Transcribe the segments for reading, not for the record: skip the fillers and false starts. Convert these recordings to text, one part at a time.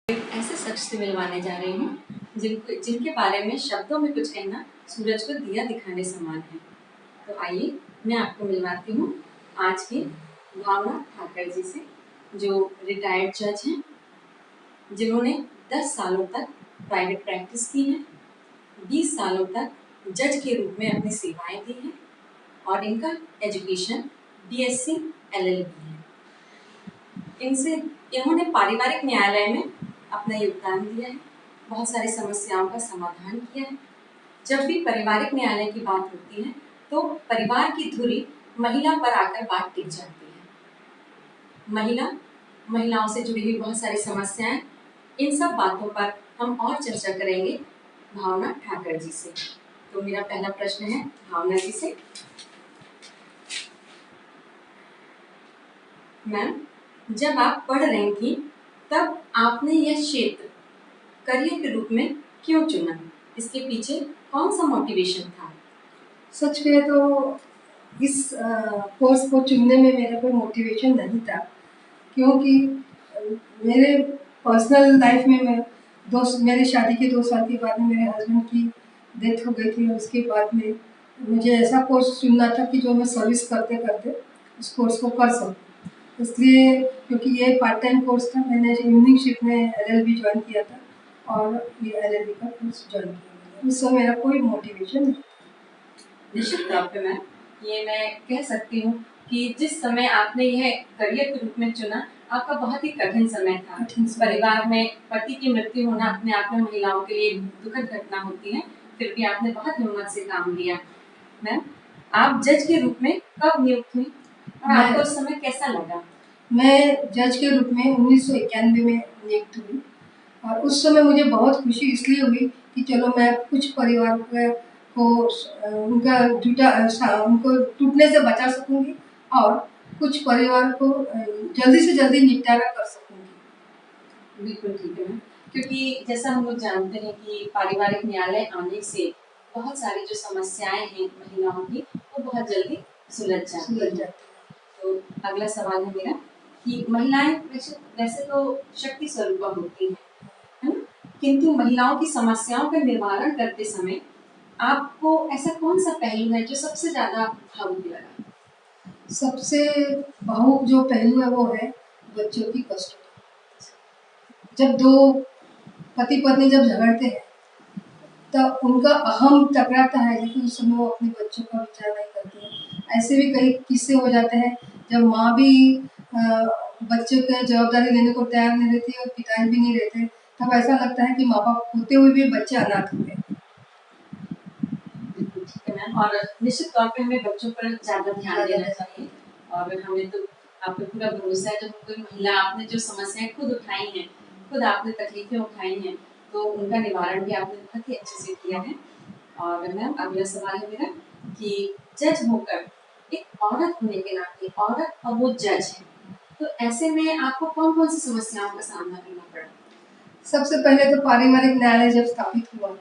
ऐसे शख्स से मिलवाने जा रही हूँ जिनके बारे में शब्दों में कुछ कहना सूरज को दिया दिखाने समान है। तो आइए मैं आपको मिलवाती हूँ आज की भावना ठाकर जी से, जो रिटायर्ड जज हैं, जिन्होंने 10 सालों तक प्राइवेट प्रैक्टिस की है, 20 सालों तक जज के रूप में अपनी सेवाएं दी हैं और इनका एजुकेशन BSc LLB है। इन्होंने पारिवारिक न्यायालय में अपना योगदान दिया है, बहुत सारी समस्याओं का समाधान किया है। जब भी पारिवारिक न्यायालय की बात होती है तो परिवार की धुरी महिला पर आकर बात टिक जाती है। महिलाओं से जुड़ी हुई बहुत सारी समस्याएं, इन सब बातों पर हम और चर्चा करेंगे भावना ठाकर जी से। तो मेरा पहला प्रश्न है भावना जी से। मैम, जब आप पढ़ रही थी तब आपने यह क्षेत्र करियर के रूप में क्यों चुना? इसके पीछे कौन सा मोटिवेशन था? सच कहे तो इस कोर्स को चुनने में मेरा कोई मोटिवेशन नहीं था, क्योंकि मेरे पर्सनल लाइफ में मेरी शादी के 2 साल के बाद में मेरे हस्बैंड की डेथ हो गई थी और उसके बाद में मुझे ऐसा कोर्स चुनना था कि जो मैं सर्विस करते करते उस कोर्स को कर सकूँ। इसलिए क्योंकि ये पार्ट टाइम कोर्स था, मैंने इवनिंग शिफ्ट में LLB ज्वाइन किया था और ये LLB का कोर्स ज्वाइन किया। उस समय मेरा कोई मोटिवेशन नहीं। निश्चित तौर पे मैम, ये मैं कह सकती हूँ कि जिस समय आपने यह करियर के रूप में चुना, आपका बहुत ही कठिन समय था। परिवार में पति की मृत्यु होना अपने आप में महिलाओं के लिए दुखद घटना होती है, फिर भी आपने बहुत हिम्मत से काम लिया। मैम, आप जज के रूप में कब नियुक्त हुई और आपको उस समय कैसा लगा? मैं जज के रूप में 1991 में नियुक्त हुई और उस समय मुझे बहुत खुशी इसलिए हुई कि चलो मैं कुछ परिवार को उनको टूटने से बचा सकूंगी और कुछ परिवार को जल्दी से जल्दी निपटारा कर सकूंगी। बिल्कुल ठीक है मैम, क्योंकि जैसा हम लोग जानते हैं कि पारिवारिक न्यायालय आने से बहुत सारी जो समस्याएं हैं महिलाओं की, वो बहुत जल्दी सुलझ जाती हैं। तो अगला सवाल है मेरा कि महिलाएं वैसे तो शक्ति स्वरूपा होती हैं, है ना? किंतु महिलाओं की समस्याओं का निवारण करते समय आपको ऐसा कौन सा पहलू है जो सबसे ज्यादा भावुक लगा? सबसे भावुक जो पहलू है वो है बच्चों की कस्टडी। जब दो पति पत्नी जब झगड़ते हैं तब उनका अहम टकराता है, लेकिन उस समय वो अपने बच्चों का विचार नहीं करते हैं। ऐसे भी कई किस्से हो जाते हैं जब माँ भी बच्चों की जवाबदारी लेने को तैयार नहीं रहती और पिताजी भी नहीं रहते, तब ऐसा लगता है कि माँ बाप होते हुए भी बच्चे अनाथ हो गए। और निश्चित तौर पे हमें बच्चों पर ज्यादा ध्यान देना चाहिए और हमें तो आप पे पूरा भरोसा है। जब कोई महिला, आपने जो समस्याएं खुद उठाई हैं, खुद आपने तकलीफें उठाई हैं, तो उनका निवारण भी आपने बहुत ही अच्छे से किया है। और मैम, अगला सवाल है मेरा कि जज होकर एक औरत होने के नाते, औरत और वो जज है, तो ऐसे में आपको कौन कौन सी समस्याओं का सामना करना पड़ा? सबसे पहले तो पारिवारिक न्यायालय जब स्थापित हुआ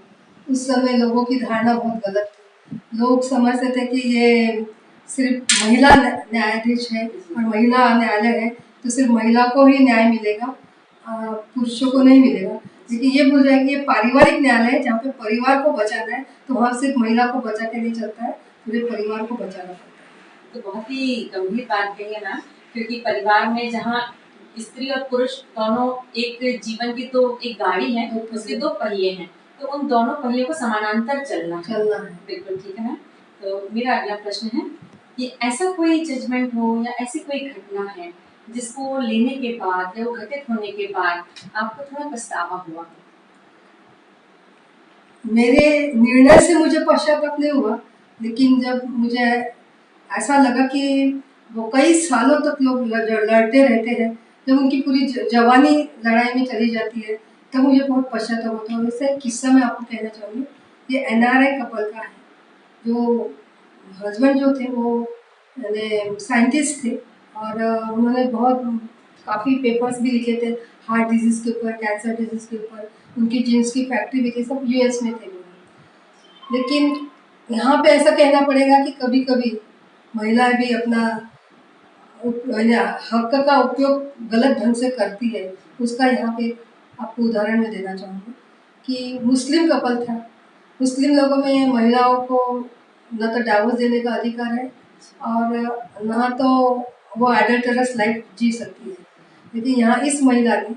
उस समय लोगों की धारणा बहुत गलत थी। लोग समझते थे कि ये सिर्फ महिला न्यायाधीश है और महिला न्यायालय है तो सिर्फ महिला को ही न्याय मिलेगा, पुरुषों को नहीं मिलेगा। लेकिन ये भूल जाए कि ये पारिवारिक न्यायालय है जहाँ पे परिवार को बचाना है, तो वहाँ सिर्फ महिला को बचा के नहीं चलता है, पूरे परिवार को बचाना पड़ता है। तो बहुत ही गंभीर बात कही है ना, क्योंकि परिवार में जहाँ स्त्री और पुरुष दोनों एक जीवन की तो एक गाड़ी है, उसके 2 पहिए हैं, तो उन दोनों पहियों को समानांतर चलना है। बिल्कुल ठीक है। तो मेरा अगला प्रश्न है कि ऐसा कोई जजमेंट हो या ऐसी कोई घटना है जिसको लेने के बाद या वो घटित होने के बाद आपको थोड़ा पछतावा हुआ? मेरे निर्णय से मुझे पश्चाताप नहीं हुआ, लेकिन जब मुझे ऐसा लगा कि वो कई सालों तक लोग लड़ते रहते हैं, जब उनकी पूरी जवानी लड़ाई में चली जाती है, तब मुझे बहुत पश्चाताप होता है। वैसे एक किस्सा मैं आपको कहना चाहूँगी। ये NRI कपल का है, जो हस्बैंड जो थे वो साइंटिस्ट थे और उन्होंने बहुत काफ़ी पेपर्स भी लिखे थे हार्ट डिजीज़ के ऊपर, कैंसर डिजीज़ के ऊपर। उनकी जीन्स की फैक्ट्री भी थी, सब US में थे लोग। लेकिन यहाँ पे ऐसा कहना पड़ेगा कि कभी कभी महिलाएं भी अपना हक का उपयोग गलत ढंग से करती है, उसका यहाँ पे आपको उदाहरण में देना चाहूँगी कि मुस्लिम कपल था। मुस्लिम लोगों में महिलाओं को न तो डाइवोर्स देने का अधिकार है और न तो वो एडल्टरस लाइफ जी सकती है। लेकिन यहाँ इस महिला ने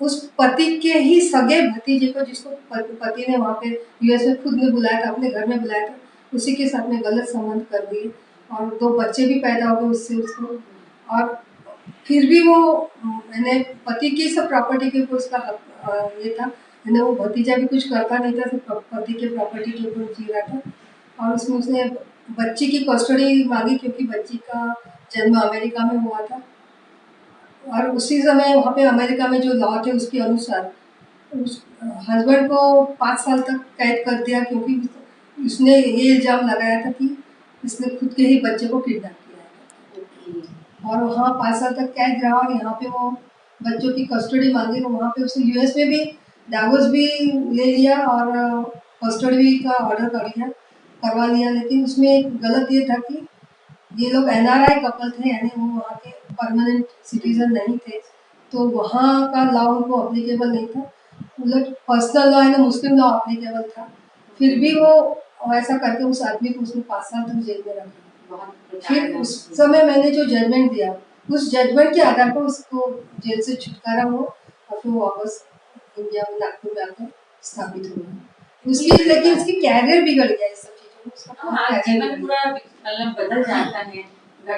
उस पति के ही सगे भतीजे को, जिसको पति ने वहाँ पे यूएस में खुद ने बुलाया था, अपने घर में बुलाया था, उसी के साथ में गलत संबंध कर दिए और 2 बच्चे भी पैदा हो गए उससे उसको। और फिर भी वो मैंने पति की सब प्रॉपर्टी के ऊपर उसका ये था, मैंने वो भतीजा भी कुछ करता नहीं था, सिर्फ पति के प्रॉपर्टी के ऊपर जी रहा था। और उसमें उसने बच्ची की कस्टडी मांगी क्योंकि बच्ची का जन्म अमेरिका में हुआ था और उसी समय वहाँ पे अमेरिका में जो लॉ थे उसके अनुसार उस हस्बैंड को 5 साल तक कैद कर दिया क्योंकि उसने ये इल्ज़ाम लगाया था कि इसने खुद के ही बच्चे को किडनैप किया है। और वहाँ 5 साल तक कैद रहा और यहाँ पे वो बच्चों की कस्टडी मांगी। तो वहाँ पे उसने यूएस में भी डाइवोर्स भी ले लिया और कस्टडी का ऑर्डर करवा लिया। लेकिन उसमें एक गलत ये था कि ये लोग एनआरआई कपल थे, यानी वो वहाँ के परमानेंट सिटीजन नहीं थे, तो वहाँ का लॉ उनको अप्लीकेबल नहीं था। मतलब पर्सनल लॉ यानी मुस्लिम लॉ अप्लीकेबल था। फिर भी वो ऐसा करके उस आदमी को उसने 5 साल तक जेल में रखा। फिर उस समय मैंने जो जजमेंट दिया, उस जजमेंट के आधार पर उसको जेल से छुटकारा हुआ और फिर वो वापस इंडिया में नागपुर में आकर स्थापित हुआ। उसकी लेकिन उसकी कैरियर बिगड़ गया इस सब चीज़ों में, उसका हाँ, जीवन पूरा मतलब बदल जाता है।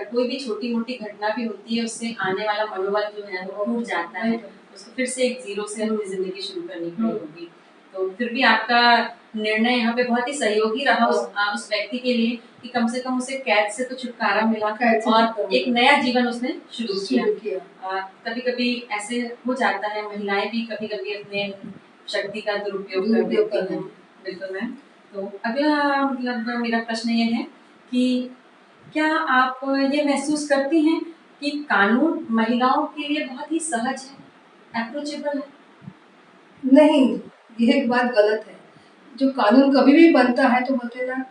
कोई भी छोटी मोटी घटना भी होती है, उससे आने वाला मनोबल जो है वो टूट जाता है, उसको फिर से एक जीरो से अपनी जिंदगी शुरू करनी पड़ेगी। तो फिर भी आपका निर्णय यहाँ पे बहुत ही सहयोगी रहा उस व्यक्ति के लिए कि कम से कम उसे कैद से तो छुटकारा मिला और एक नया जीवन उसने शुरू किया। कभी कभी ऐसे हो जाता है, महिलाएं भी कभी कभी अपने शक्ति का दुरुपयोग कर देती हैं। बिल्कुल मैम। तो अगला मतलब मेरा प्रश्न ये है कि क्या आप ये महसूस करती हैं कि कानून महिलाओं के लिए बहुत ही सहज है, अप्रोचेबल है? नहीं, यह एक बात गलत है। जो कानून कभी भी बनता है तो बोलते हैं ना,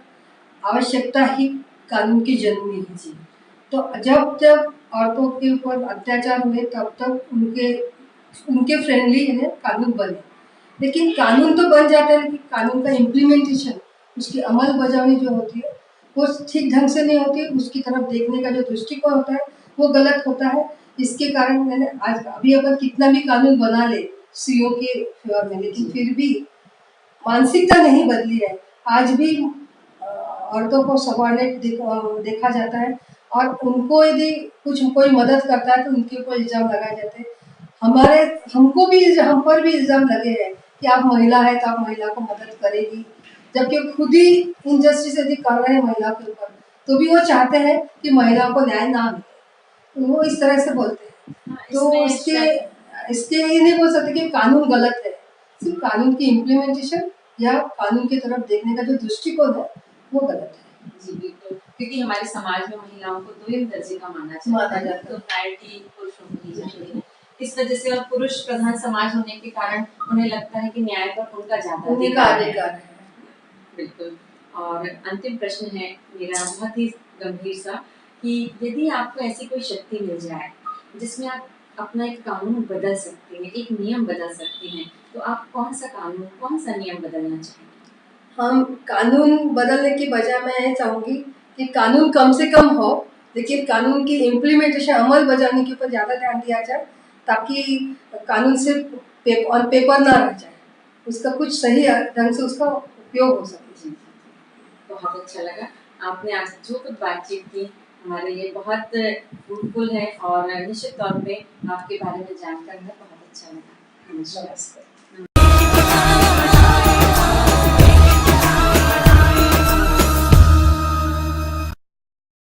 आवश्यकता ही कानून की जन्मी है। जी। तो जब जब औरतों के ऊपर अत्याचार हुए तब तक उनके फ्रेंडली है कानून बने। लेकिन कानून तो बन जाता है, लेकिन कानून का इम्प्लीमेंटेशन, उसकी अमल बजावनी जो होती है वो ठीक ढंग से नहीं होती। उसकी तरफ देखने का जो दृष्टिकोण होता है वो गलत होता है। इसके कारण मैंने आज अभी अगर कितना भी कानून बना ले स्त्रियों के फेवर में, लेकिन फिर भी मानसिकता नहीं बदली है। आज भी औरतों को सबऑर्डिनेट देखा जाता है और उनको यदि कोई मदद करता है तो उनके ऊपर इल्ज़ाम लगाए जाते हैं। हम पर भी इल्ज़ाम लगे हैं कि आप महिला है तो आप महिला को मदद करेगी, जबकि खुद ही इनजस्टिस यदि कर रहे हैं महिला के ऊपर तो भी वो चाहते हैं कि महिलाओं को न्याय ना मिले, तो वो इस तरह से बोलते हैं। तो इसके ये नहीं बोल सकते कि कानून गलत है, सिर्फ कानून की इम्प्लीमेंटेशन या कानून की तरफ देखने का जो दृष्टिकोण है वो गलत है। जी बिल्कुल, क्योंकि हमारे समाज में महिलाओं को 2 दर्जे का माना जाता है, तो प्रायोरिटी पुरुषों को दी जाती है। इस वजह से और पुरुष प्रधान समाज होने के कारण उन्हें लगता है कि न्याय पर उनका ज्यादा अधिकार है। बिल्कुल। और अंतिम प्रश्न है मेरा बहुत ही गंभीर सा कि यदि आपको ऐसी कोई शक्ति मिल जाए जिसमें आप अपना एक कानून बदल सकते हैं, एक नियम बदल सकते हैं, तो आप कौन सा कानून, कौन सा नियम बदलना चाहेंगे? हम कानून बदलने की बजाय मैं ये चाहूँगी कि कानून कम से कम हो, लेकिन कानून की इम्प्लीमेंटेशन, अमल बजाने के ऊपर ज़्यादा ध्यान दिया जाए, ताकि कानून सिर्फ पेपर ना रह जाए, उसका कुछ सही ढंग से उसका उपयोग हो सके। बहुत अच्छा लगा, आपने आज जो कुछ बातचीत की हमारे लिए बहुत फ्रूटफुल है और निश्चित तौर पे आपके बारे में जानकर हमें बहुत अच्छा लगा। नमस्कार।